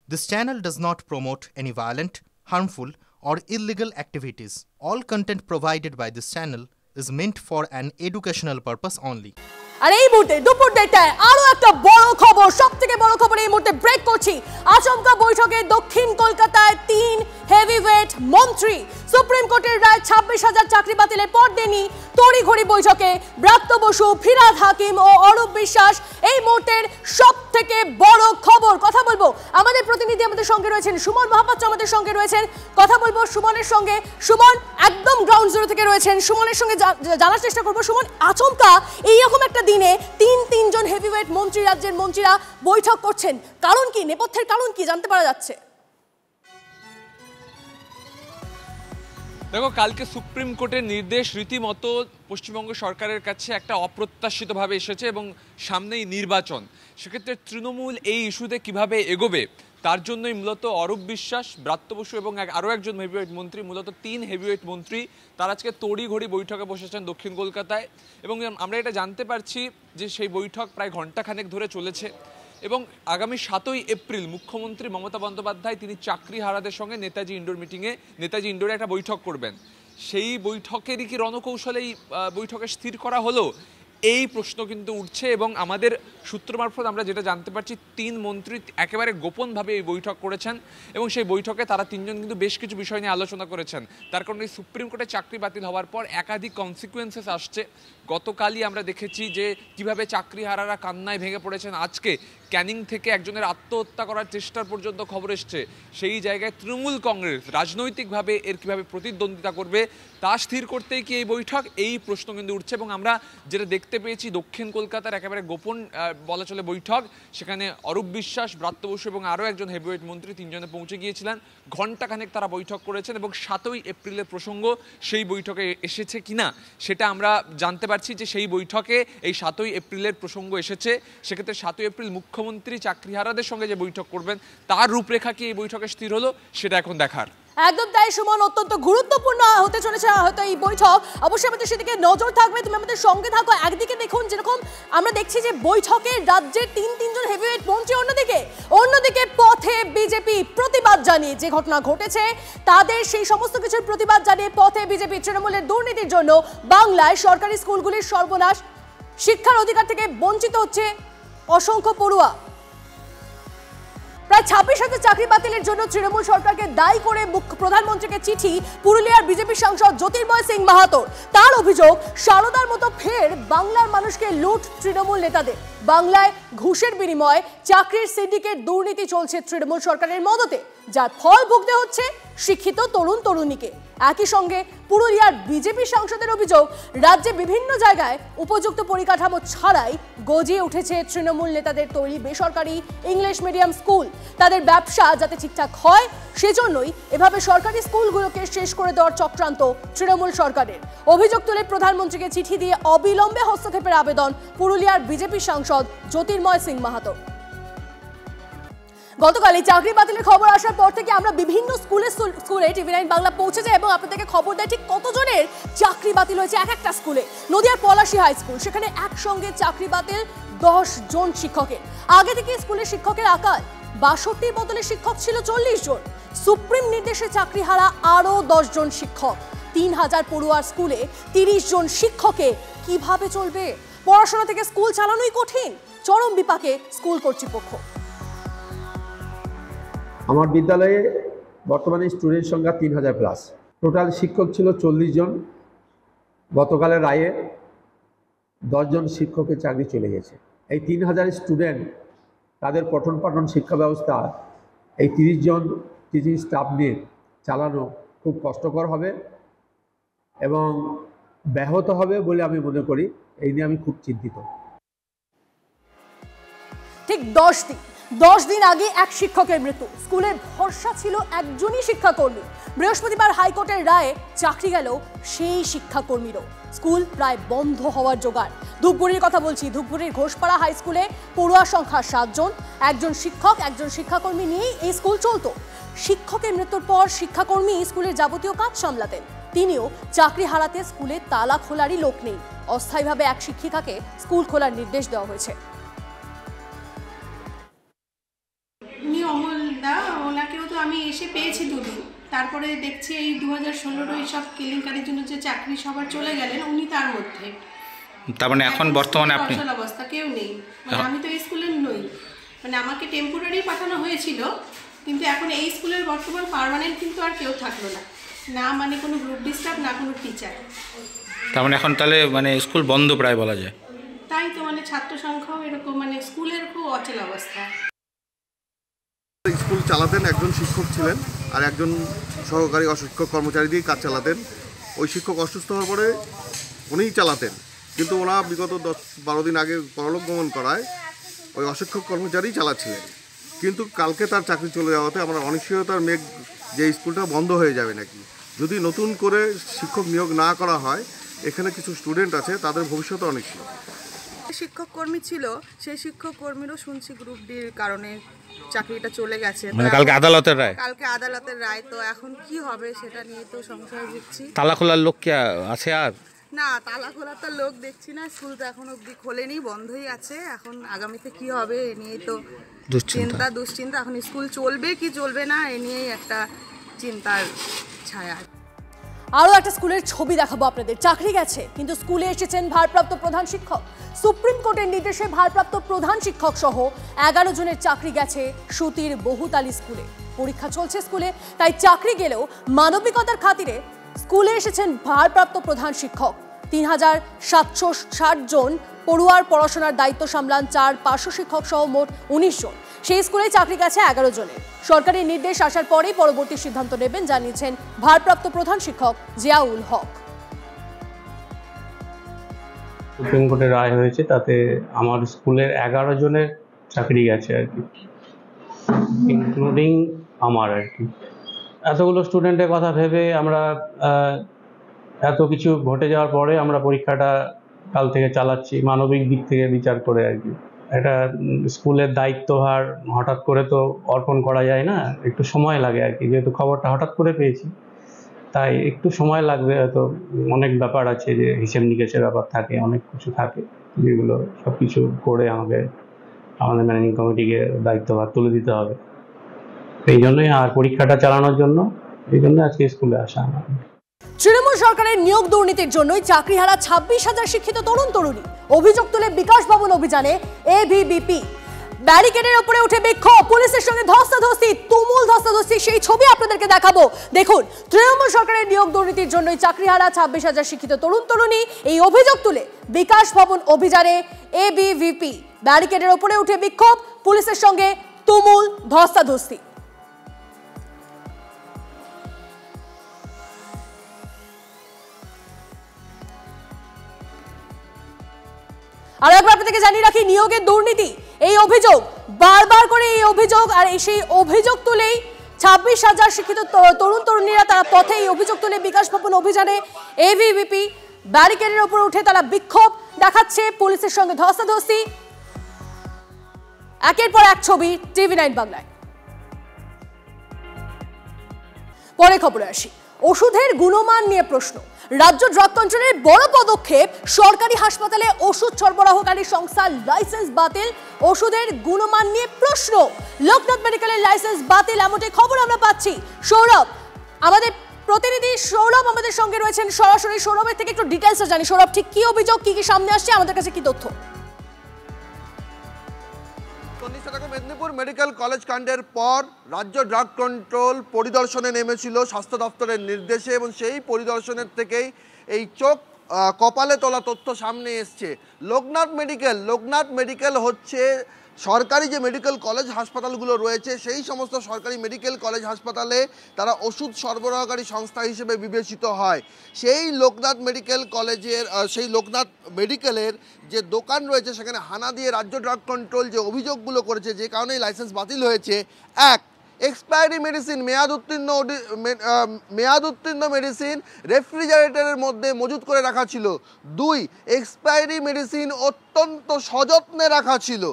This channel does not promote any violent, harmful, or illegal activities. All content provided by this channel is meant for an educational purpose only. আর এই মুহূর্তে দুপুর দেড়টায় আরো একটা বড় খবর, সবথেকে বড় খবর এই মুহূর্তে ব্রেক করছি। আচমকা বৈঠকে দক্ষিণ কলকাতায় 3 হেভিওয়েট মন্ত্রী। সুপ্রিম কোর্টের রায় 26,000 চাকরি বাতিলের পর দেনি তড়িঘড়ি বৈঠকে ব্রাত্য বসু, ফিরহাদ হাকিম ও অরূপ বিশ্বাস। এই মুহূর্তের সবথেকে বড় খবর কথা বলবো, আমাদের প্রতিনিধি আমাদের সঙ্গে রয়েছেন সুমন মহাপাত্র, আমাদের সঙ্গে রয়েছেন, কথা বলবো সুমনের সঙ্গে। সুমন একদম গ্রাউন্ড জিরো থেকে রয়েছেন, সুমনের সঙ্গে জানার চেষ্টা করবো। সুমন, আচমকা এইরকম একটা দিনে তিনজন হেভিওয়েট মন্ত্রী, রাজ্যের মন্ত্রীরা বৈঠক করছেন, কারণ কি, নেপথ্যের কারণ কি জানতে পারা যাচ্ছে? দেখো, কালকে সুপ্রিম কোর্টের নির্দেশ রীতিমতো পশ্চিমবঙ্গ সরকারের কাছে একটা অপ্রত্যাশিতভাবে এসেছে এবং সামনেই নির্বাচন। সেক্ষেত্রে তৃণমূল এই ইস্যুতে কিভাবে এগোবে তার জন্যই মূলত অরূপ বিশ্বাস, ব্রাত্য বসু এবং আরও একজন হেভিওয়েট মন্ত্রী, মূলত 3 হেভিওয়েট মন্ত্রী, তারা আজকে তড়িঘড়ি বৈঠকে বসেছেন দক্ষিণ কলকাতায়। এবং আমরা এটা জানতে পারছি যে সেই বৈঠক প্রায় ঘণ্টাখানেক ধরে চলেছে এবং আগামী 7ই এপ্রিল মুখ্যমন্ত্রী মমতা বন্দ্যোপাধ্যায় তিনি চাকরিহারাদের সঙ্গে নেতাজি ইন্ডোরে একটা বৈঠক করবেন। সেই বৈঠকেরই কি রণকৌশলে এই বৈঠকে স্থির করা হলো, এই প্রশ্ন কিন্তু উঠছে। এবং আমাদের সূত্র মারফত আমরা যেটা জানতে পারছি, 3 মন্ত্রী একেবারে গোপনভাবে এই বৈঠক করেছেন এবং সেই বৈঠকে তারা 3 জন কিন্তু বেশ কিছু বিষয় নিয়ে আলোচনা করেছেন। তার কারণে সুপ্রিম কোর্টে চাকরি বাতিল হওয়ার পর একাধিক কনসিকুয়েন্সেস আসছে। গতকালই আমরা দেখেছি যে কিভাবে চাকরিহারারা কান্নায় ভেঙে পড়েছেন। আজকে ক্যানিং থেকে একজনের আত্মহত্যা করার চেষ্টার পর্যন্ত খবর এসছে। সেই জায়গায় তৃণমূল কংগ্রেস রাজনৈতিকভাবে এর কিভাবে প্রতিদ্বন্দ্বিতা করবে তা স্থির করতেই কি এই বৈঠক, এই প্রশ্ন কিন্তু উঠছে। এবং আমরা যেটা দেখতে পেয়েছি, দক্ষিণ কলকাতার একেবারে গোপন বলা চলে বৈঠক, সেখানে অরূপ বিশ্বাস, ব্রাত্য বসু এবং আরও একজন হেভিওয়েট মন্ত্রী 3 জনে পৌঁছে গিয়েছিলেন। ঘণ্টাখানেক তারা বৈঠক করেছেন এবং 7ই এপ্রিলের প্রসঙ্গ সেই বৈঠকে এসেছে কিনা সেটা আমরা জানতে পারছি যে সেই বৈঠকে এই 7ই এপ্রিলের প্রসঙ্গ এসেছে। সেক্ষেত্রে 7ই এপ্রিল মুখ্যমন্ত্রী চাকরিহারাদের সঙ্গে যে বৈঠক করবেন তার রূপরেখা কি এই বৈঠকে স্থির হলো সেটা এখন দেখার। একদম তাই সুমন, অত্যন্ত গুরুত্বপূর্ণ হতে চলেছে হয়তো এই বৈঠক। অবশ্যই আমাদের সেদিকে নজর থাকবে, তুমি আমাদের সঙ্গে থাকো। একদিকে দেখুন, যেরকম আমরা দেখছি যে বৈঠকে রাজ্যের 3জন হেভিওয়েট মন্ত্রী, অন্যদিকে পথে বিজেপি প্রতিবাদ জানিয়ে, যে ঘটনা ঘটেছে তাদের সেই সমস্ত কিছুর প্রতিবাদ জানিয়ে পথে বিজেপি তৃণমূলের দুর্নীতির জন্য বাংলায় সরকারি স্কুলগুলির সর্বনাশ, শিক্ষার অধিকার থেকে বঞ্চিত হচ্ছে অসংখ্য পড়ুয়া। প্রায় 26,000 চাকরি বাতিলের জন্য তৃণমূল সরকারকে দায়ী করে প্রধানমন্ত্রীকে চিঠি পুরুলিয়ার বিজেপি সাংসদ জ্যোতির্ময় সিং মাহাতোর। তার অভিযোগ, সারদার মতো ফের বাংলার মানুষকে লুট তৃণমূল নেতাদের। বাংলায় ঘুষের বিনিময়ে চাকরির সিন্ডিকেট দুর্নীতি চলছে তৃণমূল সরকারের মদতে, যার ফল ভুগতে হচ্ছে শিক্ষিত তরুণ তরুণীকে। একই সঙ্গে পুরুলিয়ার বিজেপি সাংসদের অভিযোগ, রাজ্যে বিভিন্ন জায়গায় উপযুক্ত পরিকাঠামো ছাড়াই গজিয়ে উঠেছে তৃণমূল নেতাদের তৈরি বেসরকারি ইংলিশ মিডিয়াম স্কুল। তাদের ব্যবসা যাতে ঠিকঠাক হয় সেজন্যই এভাবে সরকারি স্কুলগুলোকে শেষ করে দেওয়ার চক্রান্ত তৃণমূল সরকারের। অভিযোগ তুলে প্রধানমন্ত্রীকে চিঠি দিয়ে অবিলম্বে হস্তক্ষেপের আবেদন পুরুলিয়ার বিজেপি সাংসদ জ্যোতির্ময় সিং মাহাতো। গতকালই চাকরি বাতিলের খবর আসার পর থেকে আমরা বিভিন্ন স্কুলে TV9 বাংলা পৌঁছে যায় এবং আপনাদেরকে খবর দেয় ঠিক কতজনের চাকরি বাতিল হয়েছে এক একটা স্কুলে। নদিয়ার পলাশী হাই স্কুল, সেখানে একসঙ্গে চাকরি বাতিল 10 জন শিক্ষকের। আগে থেকে স্কুলের শিক্ষকের আকাল, 62 বদলে শিক্ষক ছিল 40 জন। সুপ্রিম নির্দেশে চাকরিহারা আরও 10 জন শিক্ষক। 3000 পড়ুয়ার স্কুলে 30 জন শিক্ষকে কিভাবে চলবে? পড়াশোনা থেকে স্কুল চালানোই কঠিন, চরম বিপাকে স্কুল কর্তৃপক্ষ। আমার বিদ্যালয়ে বর্তমানে স্টুডেন্ট সংখ্যা 3000+। টোটাল শিক্ষক ছিল 40 জন। গতকালের রায়ে 10 জন শিক্ষকের চাকরি চলে গেছে। এই 3000 স্টুডেন্ট, তাদের পঠন পাঠন শিক্ষা ব্যবস্থা এই 30 জন টিচিং স্টাফ নিয়ে চালানো খুব কষ্টকর হবে এবং ব্যাহত হবে বলে আমি মনে করি। এই নিয়ে আমি খুব চিন্তিত। ঠিক 10 দিন আগে এক শিক্ষকের মৃত্যু। স্কুলের ভরসা ছিল একজনই শিক্ষাকর্মী। বৃহস্পতিবার হাইকোর্টের রায়ে চাকরি গেল সেই শিক্ষাকর্মীরও। স্কুল প্রায় বন্ধ হওয়ার জোগাড়। ধূপগুড়ির কথা বলছি, ধূপগুড়ির ঘোষপাড়া হাই স্কুলে পড়ুয়া সংখ্যা 7 জন, একজন শিক্ষক একজন শিক্ষাকর্মী নিয়েই এই স্কুল চলত। শিক্ষকের মৃত্যুর পর শিক্ষাকর্মী স্কুলের যাবতীয় কাজ সামলাতেন। তিনিও চাকরি হারাতে স্কুলে তালা খোলারই লোক নেই। অস্থায়ীভাবে এক শিক্ষিকাকে স্কুল খোলার নির্দেশ দেওয়া হয়েছে। অমল দা এসে পেয়েছি দুদিন, তারপরে দেখছি এই 2016 এইসব কেলেঙ্কারির জন্য যে চাকরি সবার চলে গেলেন উনি তার মধ্যে। তার মানে এখন বর্তমানে আপনি অচল অবস্থা, কেউ নেই। মানে আমি তো এই স্কুলের নই, মানে আমাকে টেম্পোরারি পাঠানো হয়েছিল, কিন্তু এখন এই স্কুলের বর্তমান পার্মানেন্ট কিন্তু আর কেউ থাকলো না, না মানে কোনো গ্রুপ ডিস্টার্ব, না কোনো টিচার। তার মানে এখন তাহলে মানে স্কুল বন্ধ প্রায় বলা যায়। তাই তো, মানে ছাত্র সংখ্যাও এরকম, মানে স্কুলের খুব অচল অবস্থা। স্কুল চালাতেন একজন শিক্ষক ছিলেন, আর একজন সহকারী অশিক্ষক কর্মচারী দিয়ে কাজ চালাতেন। ওই শিক্ষক অসুস্থ হওয়ার পরে উনিই চালাতেন, কিন্তু ওরা বিগত 10-12 দিন আগে পরলোক গমন করায় ওই অশিক্ষক কর্মচারী চালাচ্ছিলেন। কিন্তু কালকে তার চাকরি চলে যাওয়াতে আমরা অনিশ্চয়তার মেঘ যে স্কুলটা বন্ধ হয়ে যাবে নাকি, যদি নতুন করে শিক্ষক নিয়োগ না করা হয়। এখানে কিছু স্টুডেন্ট আছে, তাদের ভবিষ্যৎ অনিশ্চিত। শিক্ষক কর্মী ছিল, সেই শিক্ষক কর্মীরও শুনছি গ্রুপ ডির কারণে চাকরিটা চলে গেছে। মানে কালকে আদালতের রায়, তো এখন কি হবে সেটা নিয়ে তো সংশয় ভুগছি। তালা খোলার লোক কি আছে? আর না, তালা খোলার তো লোক দেখছি না, স্কুল তো এখন অবধি খোলেনি, বন্ধই আছে। এখন আগামীতে কি হবে এ নিয়ে তো দুশ্চিন্তা। এখন স্কুল চলবে কি চলবে না এ নিয়েই একটা চিন্তার ছায়া। আরও একটা স্কুলের ছবি দেখাবো আপনাদের। চাকরি গেছে, কিন্তু স্কুলে এসেছেন ভারপ্রাপ্ত প্রধান শিক্ষক। সুপ্রিম কোর্টের নির্দেশে ভারপ্রাপ্ত প্রধান শিক্ষক সহ 11 জনের চাকরি গেছে সুতির বহুতালি স্কুলে। পরীক্ষা চলছে স্কুলে, তাই চাকরি গেলেও মানবিকতার খাতিরে স্কুলে এসেছেন ভারপ্রাপ্ত প্রধান শিক্ষক। 3760 জন পড়ুয়ার পড়াশোনার দায়িত্ব সামলান 4 পার্শ্ব শিক্ষক সহ মোট 19 জন। সেই স্কুলে চাকরি গেছে 11 জনের। সরকারি নির্দেশ আসার পরেই পরবর্তী সিদ্ধান্ত নেবেন জানিয়েছেন ভারপ্রাপ্ত প্রধান শিক্ষক জিয়াউল হক। সুপ্রিম কোর্টের রায় হয়েছে, তাতে আমার স্কুলের 11 জনের চাকরি গেছে আর কি, ইনক্লুডিং আমার আর কি। এতগুলো স্টুডেন্টের কথা ভেবে আমরা এত কিছু ঘটে যাওয়ার পরে আমরা পরীক্ষাটা কাল থেকে চালাচ্ছি, মানবিক দিক থেকে বিচার করে আর কি। একটা স্কুলের দায়িত্বভার হঠাৎ করে তো অর্পণ করা যায় না, একটু সময় লাগে আর কি। যেহেতু খবরটা হঠাৎ করে পেয়েছি, তাই একটু সময় লাগবে। হয়তো অনেক ব্যাপার আছে, যে হিসেব নিকেশের ব্যাপার থাকে, অনেক কিছু থাকে, যেগুলো সব কিছু করে আমাদের ম্যানেজিং কমিটিকে দায়িত্বভার তুলে দিতে হবে। এই জন্যই আর পরীক্ষাটা চালানোর জন্য আজকে স্কুলে আসা। তৃণমূল সরকারের নিয়োগ দুর্নীতির জন্যই চাকরিহারা 26,000 শিক্ষিত তরুণ তরুণী। অভিযোগ তুলে বিকাশ ভবন অভিযানে এবিভিপি। ব্যারিকেডের উপরে উঠে বিক্ষোভ, পুলিশের সঙ্গে ধস্তাধস্তি, তুমুল ধস্তাধস্তি, সেই ছবি আপনাদেরকে দেখাবো। দেখুন, তৃণমূল সরকারের নিয়োগ দুর্নীতির জন্যই চাকরিহারা 26,000 শিক্ষিত তরুণ তরুণী। এই অভিযোগ তুলে বিকাশ ভবন অভিযানে এবিভিপি। ব্যারিকেডের উপরে উঠে বিক্ষোভ, পুলিশের সঙ্গে তুমুল ধস্তাধস্তি। আর একবার আপনাদেরকে জানিয়ে রাখি, নিয়োগের দুর্নীতি এই অভিযোগ বারবার করে, এই অভিযোগ আর সেই অভিযোগ তুলেই 26,000 শিক্ষিত তরুণ তরুণীরা তারা পথে এই অভিযোগ তুলে বিকাশ ভবন অভিযানে এবিভিপি। ব্যারিকেডের উপর উঠে তারা বিক্ষোভ দেখাচ্ছে, পুলিশের সঙ্গে ধস্তাধস্তি। একের পর এক ছবি TV9 বাংলায়। পরে খবরে আসি, ওষুধের গুণমান নিয়ে প্রশ্ন। রাজ্য ড্রাগ কন্ট্রোলের বড় পদক্ষেপ, সরকারি হাসপাতালে ওষুধ সরবরাহকারী সংস্থার লাইসেন্স বাতিল। ওষুধের গুণমান নিয়ে প্রশ্ন, লোকনাথ মেডিকেলের লাইসেন্স বাতিল, এমনটাই খবর আমরা পাচ্ছি। সৌরভ, আমাদের প্রতিনিধি সৌরভ আমাদের সঙ্গে রয়েছেন সরাসরি। সৌরভের থেকে একটু ডিটেলসে জানি। সৌরভ, ঠিক কি অভিযোগ, কি কি সামনে আসছে, আমাদের কাছে কি তথ্য? মেদিনীপুর মেডিকেল কলেজ কাণ্ডের পর রাজ্য ড্রাগ কন্ট্রোল পরিদর্শনে নেমেছিল স্বাস্থ্য দপ্তরের নির্দেশে, এবং সেই পরিদর্শনের থেকেই এই চোখ কপালে তোলা তথ্য সামনে এসছে। লোকনাথ মেডিকেল হচ্ছে সরকারি যে মেডিকেল কলেজ হাসপাতালগুলো রয়েছে, সেই সমস্ত সরকারি মেডিকেল কলেজ হাসপাতালে তারা ওষুধ সরবরাহকারী সংস্থা হিসেবে বিবেচিত হয়। সেই লোকনাথ মেডিকেলের যে দোকান রয়েছে, সেখানে হানা দিয়ে রাজ্য ড্রাগ কন্ট্রোল যে অভিযোগগুলো করেছে, যে কারণেই লাইসেন্স বাতিল হয়েছে। এক, এক্সপায়ারি মেডিসিন, মেয়াদ উত্তীর্ণ মেডিসিন রেফ্রিজারেটরের মধ্যে মজুত করে রাখা ছিল। 2, এক্সপায়ারি মেডিসিন অত্যন্ত সযত্নে রাখা ছিল।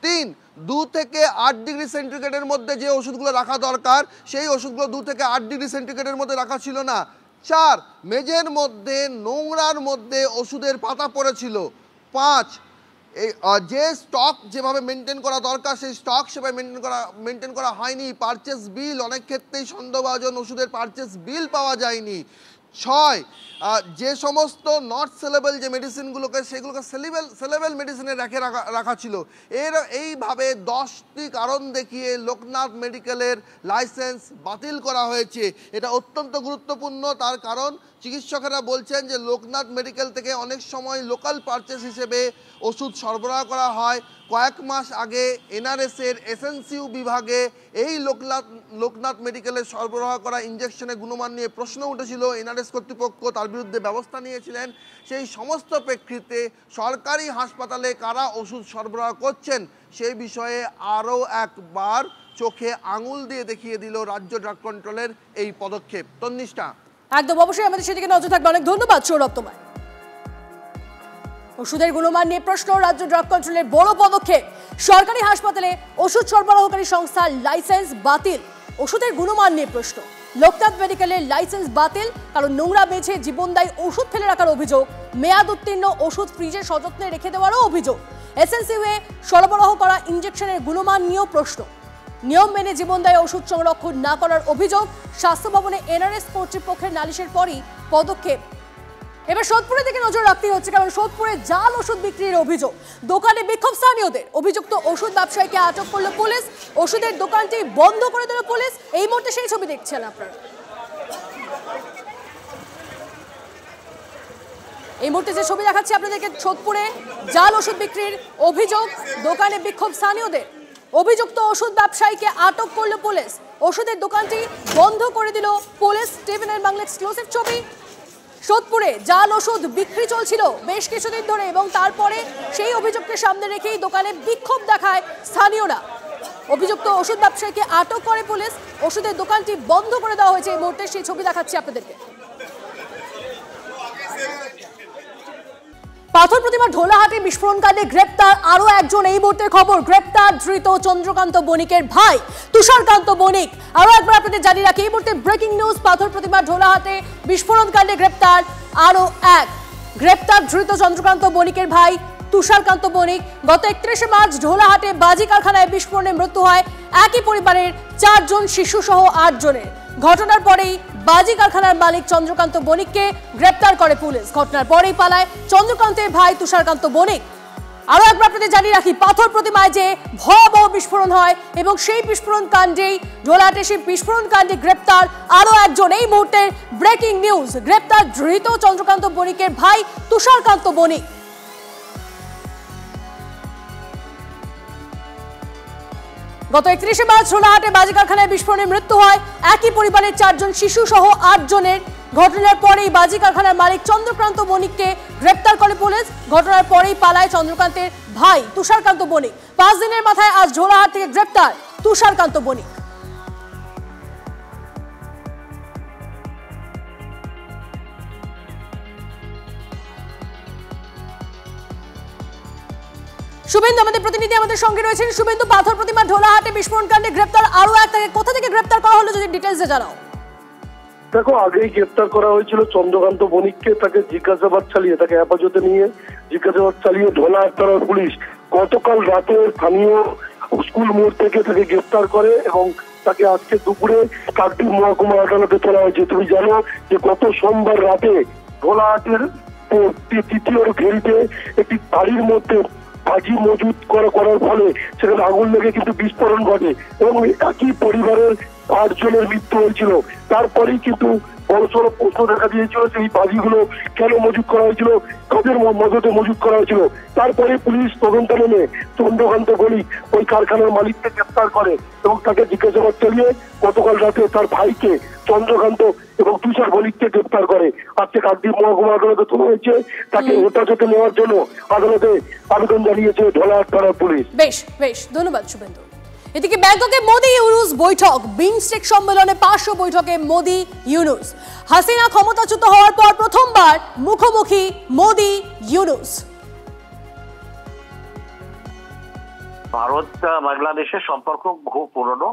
3, 2 থেকে 8 ডিগ্রি সেন্টিগ্রেডের মধ্যে যে ওষুধগুলো রাখা দরকার, সেই ওষুধগুলো 2 থেকে 8 ডিগ্রি সেন্টিগ্রেডের মধ্যে রাখা ছিল না। 4, মেঝের মধ্যে নোংরার মধ্যে ওষুধের পাতা পড়েছিল। 5, এই যে স্টক যেভাবে মেনটেন করা দরকার সেই স্টক সেভাবে মেনটেন করা হয়নি। পারচেস বিল, অনেক ক্ষেত্রেই সন্দেহভাজন ওষুধের পারচেস বিল পাওয়া যায়নি। 6, যে সমস্ত নট সেলেবল যে মেডিসিনগুলোকে সেগুলোকে সেলেবল মেডিসিনে রাখা ছিল। এইভাবে 10টি কারণ দেখিয়ে লোকনাথ মেডিকেলের লাইসেন্স বাতিল করা হয়েছে। এটা অত্যন্ত গুরুত্বপূর্ণ, তার কারণ চিকিৎসকেরা বলছেন যে লোকনাথ মেডিকেল থেকে অনেক সময় লোকাল পারচেস হিসেবে ওষুধ সরবরাহ করা হয়। কয়েক মাস আগে এনআরএসের এসএনসিউ বিভাগে এই লোকনাথ মেডিকেলের সরবরাহ করা ইঞ্জেকশনের গুণমান নিয়ে প্রশ্ন উঠেছিল। এনআরএস কর্তৃপক্ষ তার বিরুদ্ধে ব্যবস্থা নিয়েছিলেন। সেই সমস্ত প্রেক্ষিতে সরকারি হাসপাতালে কারা ওষুধ সরবরাহ করছেন সেই বিষয়ে আরও একবার চোখে আঙুল দিয়ে দেখিয়ে দিল রাজ্য ড্রাগ কন্ট্রোলের এই পদক্ষেপ। তন্নিষ্ঠা, একদম অবশ্যই আমাদের সেদিকে নজর থাকবে। অনেক ধন্যবাদ সৌরভ তোমায়। ওষুধের গুণমান নিয়ে প্রশ্ন, রাজ্য ড্রাগ কন্ট্রোলের বড় পদক্ষেপ। সরকারি হাসপাতালে ওষুধ সরবরাহকারী সংস্থার লাইসেন্স বাতিল। ওষুধের গুণমান নিয়ে প্রশ্ন, লোকনাথ মেডিকেলের লাইসেন্স বাতিল কারণ নোংরা বেছে জীবনদায়ী ওষুধ ফেলে রাখার অভিযোগ, মেয়াদ উত্তীর্ণ ওষুধ ফ্রিজে সযত্নে রেখে দেওয়ারও অভিযোগ, এসএনসিউয়ে সরবরাহ করা ইঞ্জেকশনের গুণমান নিয়েও প্রশ্ন, নিয়ম মেনে জীবনদায়ী ওষুধ সংরক্ষণ না করার অভিযোগ, স্বাস্থ্য ভবনে এনআরএস কর্তৃপক্ষের নালিশের পরই পদক্ষেপ। এবার সোদপুরের দিকে নজর রাখতে হচ্ছে, কারণ সোদপুরে জাল ওষুধ বিক্রির অভিযোগ, দোকানে বিক্ষোভ স্থানীয়দের। অভিযুক্ত ওষুধ ব্যবসায়ীকে আটক করল পুলিশ, ওষুধের দোকানটি বন্ধ করে দিল পুলিশ। এই মুহূর্তে সেই ছবি দেখছেন আপনারা। এই মুহূর্তে যে ছবি দেখাচ্ছি আপনাদেরকে, সোদপুরে জাল ওষুধ বিক্রির অভিযোগ, দোকানে বিক্ষোভ স্থানীয়দের। অভিযুক্ত ওষুধ ব্যবসায়ীকে আটক করল পুলিশ, ওষুধের দোকানটি বন্ধ করে দিল পুলিশ। টিভিএন বাংলা এক্সক্লুসিভ ছবি। সোদপুরে জাল ওষুধ বিক্রি চলছিল বেশ কিছুদিন ধরে এবং তারপরে সেই অভিযোগকে সামনে রেখেই দোকানে বিক্ষোভ দেখায় স্থানীয়রা। অভিযুক্ত ওষুধ ব্যবসায়ীকে আটক করে পুলিশ, ওষুধের দোকানটি বন্ধ করে দেওয়া হয়েছে। এই মুহূর্তে সেই ছবি দেখাচ্ছি আপনাদেরকে। পাথর প্রতিমা ঢোলাহাটে বিস্ফোরণ কাণ্ডে গ্রেপ্তার আরো একজন। এই মুহূর্তের খবর, গ্রেপ্তার ধৃত চন্দ্রকান্ত বণিকের ভাই তুষারকান্ত বণিক। আরো একবার আপনাদের জানিয়ে রাখি, এই মুহূর্তে ব্রেকিং নিউজ, পাথর প্রতিমা ঢোলাহাটে বিস্ফোরণ কাণ্ডে গ্রেপ্তার আরো এক। গ্রেপ্তার ধৃত চন্দ্রকান্ত বণিকের ভাই তুষারকান্ত বণিক। গত 31শে মার্চ ঢোলাহাটে বাজি কারখানায় বিস্ফোরণে মৃত্যু হয় একই পরিবারের 4 জন শিশু সহ 8 জনের। ঘটনার পরেই বাজি কারখানার মালিক চন্দ্রকান্ত বণিককে গ্রেপ্তার করে পুলিশ। ঘটনার পরেই পালায় চন্দ্রকান্তের ভাই তুষারকান্ত বণিক। আরো একবার আপনাদের জানিয়ে রাখি, পাথর প্রতিমায় যে ভয়াবহ বিস্ফোরণ হয় এবং সেই বিস্ফোরণ কাণ্ডেই ঢোলাহাটে সেই বিস্ফোরণ কাণ্ডে গ্রেপ্তার আরো একজন। এই মুহূর্তে ব্রেকিং নিউজ, গ্রেপ্তার ধৃত চন্দ্রকান্ত বণিকের ভাই তুষারকান্ত বণিক। গত 31শে মার্চ ঢোলাহাটে বাজি কারখানায় বিস্ফোরণে মৃত্যু হয় একই পরিবারের 4 জন শিশু সহ 8 জনের। ঘটনার পরেই বাজি কারখানার মালিক চন্দ্রকান্ত বণিককে গ্রেপ্তার করে পুলিশ। ঘটনার পরেই পালায় চন্দ্রকান্তের ভাই তুষারকান্ত বণিক। 5 দিনের মাথায় আজ ঢোলাহাট থেকে গ্রেপ্তার তুষারকান্ত বণিক। শুভেন্দু আমাদের প্রতিনিধি আমাদের সঙ্গে রয়েছেন। শুভেন্দু, পাথর প্রতিমা ঢোলাহাটে বিস্ফোরণ কাণ্ডে গ্রেপ্তার আরো এক, তাকে কোথা থেকে গ্রেপ্তার করা হলো যদি ডিটেইলসে জানাও। দেখো, আগেই গ্রেপ্তার করা হয়েছিল চন্দ্রকান্ত বণিককে, তাকে জিজ্ঞাসাবাদ চালিয়ে, তাকে হেফাজতে নিয়ে জিজ্ঞাসাবাদ চালিয়ে ঢোলাহাট থানার পুলিশ গতকাল রাতে স্থানীয় স্কুল মোড় থেকে তাকে গ্রেপ্তার করে এবং তাকে আজকে দুপুরে কাকদ্বীপ মহকুমা আদালতে তোলা হয়েছে। তুমি জানো যে গত সোমবার রাতে ঢোলাহাটের 3য় ঘেরিতে একটি বাড়ির মধ্যে বাজি মজুত করার ফলে সেখানে আগুন লেগে কিন্তু বিস্ফোরণ ঘটে এবং একই পরিবারের 8 জনের মৃত্যু হয়েছিল। তারপরেই কিন্তু বড়সড় প্রশ্ন দেখা দিয়েছিল যে এই বাজিগুলো কেন মজুত করা হয়েছিল, কাদের মদতে মজুত করা হয়েছিল। তারপরে পুলিশ তদন্ত নেমে চন্দ্রকান্ত বণিক ওই কারখানার মালিককে গ্রেপ্তার করে এবং তাকে জিজ্ঞাসাবাদ চালিয়ে গতকাল রাতে তার ভাইকে চন্দ্রকান্ত এবং তুষার বণিককে গ্রেপ্তার করে। আজকে কাকদ্বীপ মহকুমা আদালতে তোলা হয়েছে, তাকে হেফাজতে নেওয়ার জন্য আদালতে আবেদন জানিয়েছে ঢোলাহাট থানার পুলিশ। বেশ বেশ, ধন্যবাদ শুভেন্দু। এদিকে ব্যাংককে মোদি ইউনুস বৈঠক, বিমস্টেক সম্মেলনে 500 বৈঠকে মোদি ইউনুস। হাসিনা ক্ষমতাচ্যুত হওয়ার পর প্রথমবার মুখোমুখি মোদি ইউনুস। ভারত বাংলাদেশের সম্পর্ক বহু পুরনো।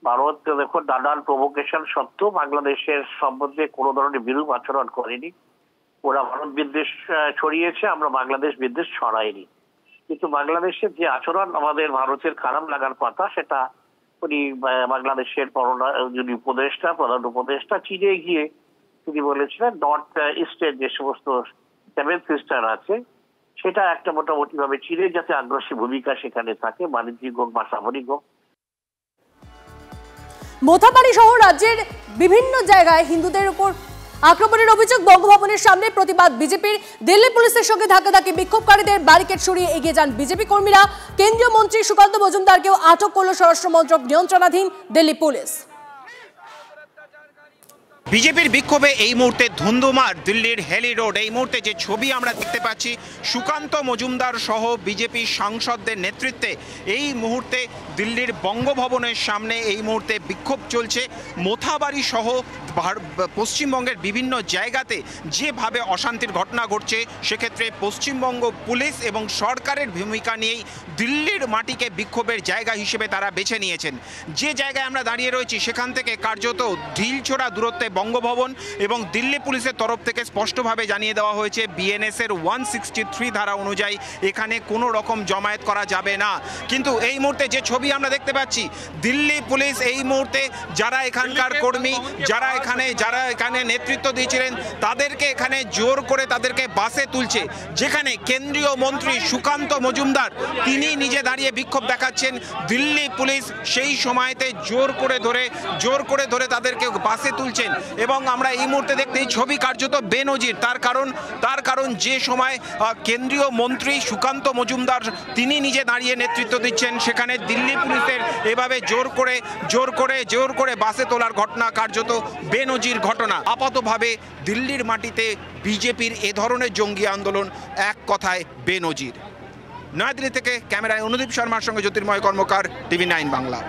ভারত দেখো নানান প্রভোকেশন সত্ত্বেও বাংলাদেশের সম্বন্ধে কোনো ধরনের বিরূপ আচরণ করেনি। ওরা ভারত বিদ্বেষ ছড়িয়েছে, আমরা বাংলাদেশ বিদ্বেষ ছড়াইনি। কিন্তু বাংলাদেশের যে আচরণ আমাদের ভারতের খারাপ লাগার কথা, সেটা উনি বাংলাদেশের যিনি উপদেষ্টা, প্রধান উপদেষ্টা, চীনে গিয়ে তিনি বলেছিলেন নর্থ ইস্টের যে সমস্ত 7 সিস্টার আছে সেটা একটা মোটামুটি ভাবে চীনের যাতে আগ্রাসী ভূমিকা সেখানে থাকে, বাণিজ্যিক হোক বা সামরিক হোক। মোথাবাড়ি সহ রাজ্যের বিভিন্ন জায়গায় হিন্দুদের উপর আক্রমণের অভিযোগ। বঙ্গভবনের সামনে প্রতিবাদ বিজেপির। দিল্লি পুলিশের সঙ্গে ধাক্কাধাক্কি, বিক্ষোভকারীদের ব্যারিকেড সরিয়ে এগিয়ে যান বিজেপি কর্মীরা। কেন্দ্রীয় মন্ত্রী সুকান্ত মজুমদারকেও আটক করল স্বরাষ্ট্র মন্ত্রক নিয়ন্ত্রণাধীন দিল্লি পুলিশ। বিজেপির বিক্ষোভে এই মুহূর্তে ধুন্ধুমার দিল্লির হেলি রোড। এই মুহূর্তে যে ছবি আমরা দেখতে পাচ্ছি, সুকান্ত মজুমদার সহ বিজেপি সাংসদদের নেতৃত্বে এই মুহূর্তে দিল্লির বঙ্গভবনের সামনে এই মুহূর্তে বিক্ষোভ চলছে। মোথাবাড়ি সহ পশ্চিমবঙ্গের বিভিন্ন জায়গাতে যেভাবে অশান্তির ঘটনা ঘটছে, সেক্ষেত্রে পশ্চিমবঙ্গ পুলিশ এবং সরকারের ভূমিকা নিয়েই দিল্লির মাটিকে বিক্ষোভের জায়গা হিসেবে তারা বেছে নিয়েছেন। যে জায়গায় আমরা দাঁড়িয়ে রয়েছি সেখান থেকে কার্যত ঢিলছোড়া দূরত্বে বঙ্গভবন, এবং দিল্লি পুলিশের তরফ থেকে স্পষ্টভাবে জানিয়ে দেওয়া হয়েছে বিএনএস এর 163 ধারা অনুযায়ী এখানে কোনো রকম জমায়েত করা যাবে না। কিন্তু এই মুহূর্তে যে ছবি আমরা দেখতে পাচ্ছি, দিল্লি পুলিশ এই মুহূর্তে যারা এখানকার কর্মী, যারা এখানে নেতৃত্ব দিয়েছিলেন, তাদেরকে এখানে জোর করে তাদেরকে বাসে তুলছে। যেখানে কেন্দ্রীয় মন্ত্রী সুকান্ত মজুমদার তিনি নিজে দাঁড়িয়ে বিক্ষোভ দেখাচ্ছেন, দিল্লি পুলিশ সেই সময়তে জোর করে ধরে তাদেরকে বাসে তুলছেন। এবং আমরা এই মুহূর্তে দেখতে এই ছবি কার্যত বেনজির। তার কারণ যে সময় কেন্দ্রীয় মন্ত্রী সুকান্ত মজুমদার তিনি নিজে দাঁড়িয়ে নেতৃত্ব দিচ্ছেন, সেখানে দিল্লি পুলিশের এভাবে জোর করে বাসে তোলার ঘটনা কার্যত বেনজির ঘটনা। আপাতভাবে দিল্লির মাটিতে বিজেপির এ ধরনের জঙ্গি আন্দোলন এক কথায় বেনজির। নয়াদিল্লি থেকে ক্যামেরায় অনুদীপ শর্মার সঙ্গে জ্যোতির্ময় কর্মকার, TV9 বাংলা।